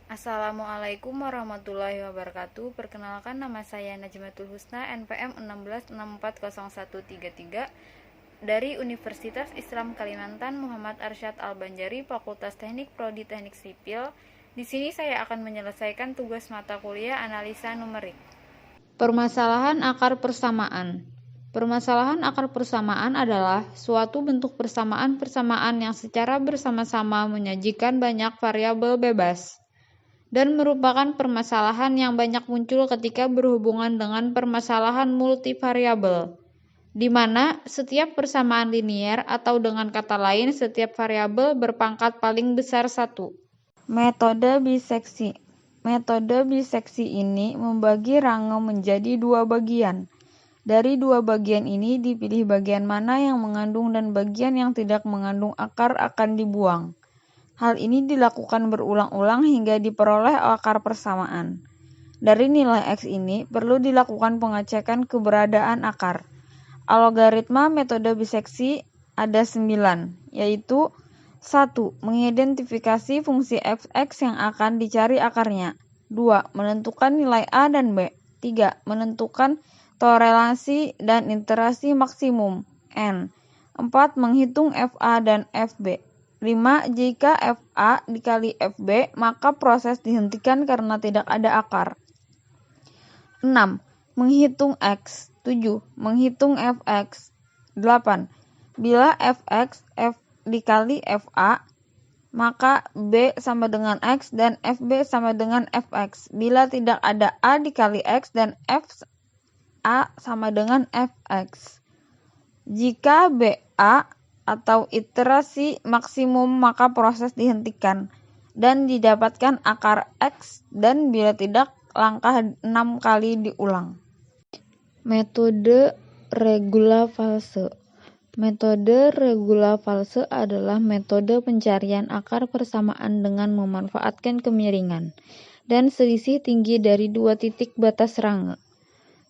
Assalamualaikum warahmatullahi wabarakatuh. Perkenalkan, nama saya Najmatul Husna, NPM 16640133 dari Universitas Islam Kalimantan Muhammad Arsyad Al-Banjari, Fakultas Teknik Prodi Teknik Sipil. Di sini saya akan menyelesaikan tugas mata kuliah analisa numerik. Permasalahan akar persamaan. Permasalahan akar persamaan adalah suatu bentuk persamaan-persamaan yang secara bersama-sama menyajikan banyak variabel bebas dan merupakan permasalahan yang banyak muncul ketika berhubungan dengan permasalahan multivariabel, di mana setiap persamaan linier atau dengan kata lain setiap variabel berpangkat paling besar 1. Metode biseksi. Metode biseksi ini membagi range menjadi 2 bagian. Dari 2 bagian ini dipilih bagian mana yang mengandung dan bagian yang tidak mengandung akar akan dibuang. Hal ini dilakukan berulang-ulang hingga diperoleh akar persamaan. Dari nilai X ini perlu dilakukan pengecekan keberadaan akar. Algoritma metode biseksi ada 9, yaitu 1. Mengidentifikasi fungsi f(x) yang akan dicari akarnya. 2. Menentukan nilai A dan B. 3. Menentukan toleransi dan iterasi maksimum N. 4. Menghitung FA dan FB. 5. Jika FA dikali FB, maka proses dihentikan karena tidak ada akar. 6. Menghitung X. 7. Menghitung Fx. 8. Bila Fx dikali Fa, maka B sama dengan X dan Fb sama dengan Fx. Bila tidak ada A dikali X dan Fa sama dengan Fx. Jika BA atau iterasi maksimum, maka proses dihentikan dan didapatkan akar X, dan bila tidak, langkah 6 kali diulang. Metode regula false. Metode regula false adalah metode pencarian akar persamaan dengan memanfaatkan kemiringan dan selisih tinggi dari 2 titik batas range.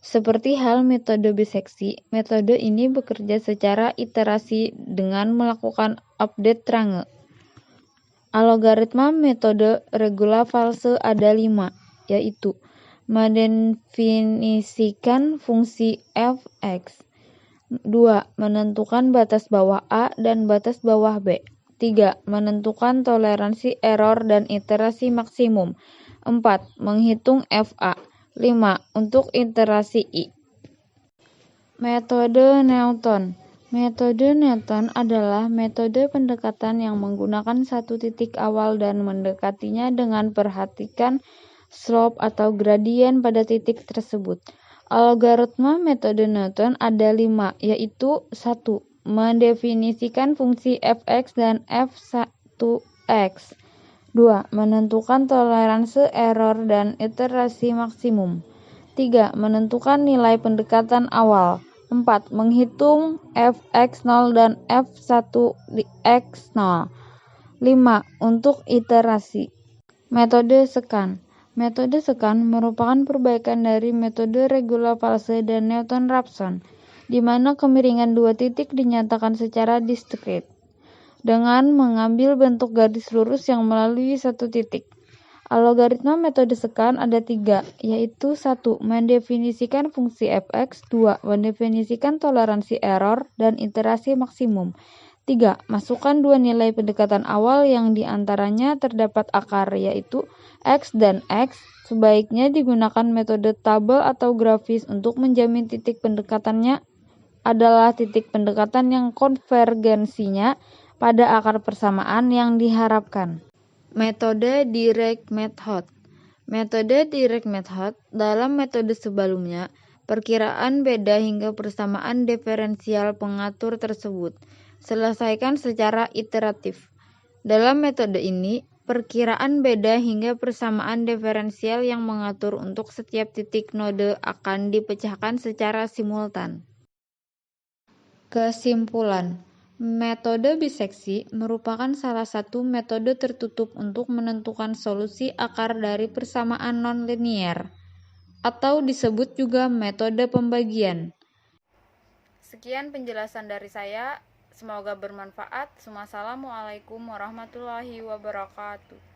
Seperti hal metode biseksi, metode ini bekerja secara iterasi dengan melakukan update range. Algoritma metode regula false ada 5, yaitu mendefinisikan fungsi f(x), 2. Menentukan batas bawah A dan batas bawah B. 3. Menentukan toleransi error dan iterasi maksimum. 4. Menghitung FA. 5. Untuk iterasi I. Metode Newton. Metode Newton adalah metode pendekatan yang menggunakan satu titik awal dan mendekatinya dengan perhatikan slope atau gradien pada titik tersebut. Algoritma metode Newton ada 5, yaitu 1. Mendefinisikan fungsi fx dan f(1x). 2. Menentukan toleransi error dan iterasi maksimum. 3. Menentukan nilai pendekatan awal. 4. Menghitung fx0 dan f(1x0). 5. Untuk iterasi. Metode sekan. Metode sekan merupakan perbaikan dari metode regula false dan Newton-Raphson, di mana kemiringan 2 titik dinyatakan secara diskrit dengan mengambil bentuk garis lurus yang melalui satu titik. Algoritma metode sekan ada 3, yaitu 1. Mendefinisikan fungsi fx. 2. Mendefinisikan toleransi error dan iterasi maksimum. 3. Masukkan 2 nilai pendekatan awal yang diantaranya terdapat akar, yaitu X dan X. Sebaiknya digunakan metode tabel atau grafis untuk menjamin titik pendekatannya adalah titik pendekatan yang konvergensinya pada akar persamaan yang diharapkan. Metode direct method. Metode direct method dalam metode sebelumnya, perkiraan beda hingga persamaan diferensial pengatur tersebut selesaikan secara iteratif. Dalam metode ini, perkiraan beda hingga persamaan diferensial yang mengatur untuk setiap titik node akan dipecahkan secara simultan. Kesimpulan, metode biseksi merupakan salah satu metode tertutup untuk menentukan solusi akar dari persamaan nonlinier, atau disebut juga metode pembagian. Sekian penjelasan dari saya. Semoga bermanfaat. Wassalamualaikum warahmatullahi wabarakatuh.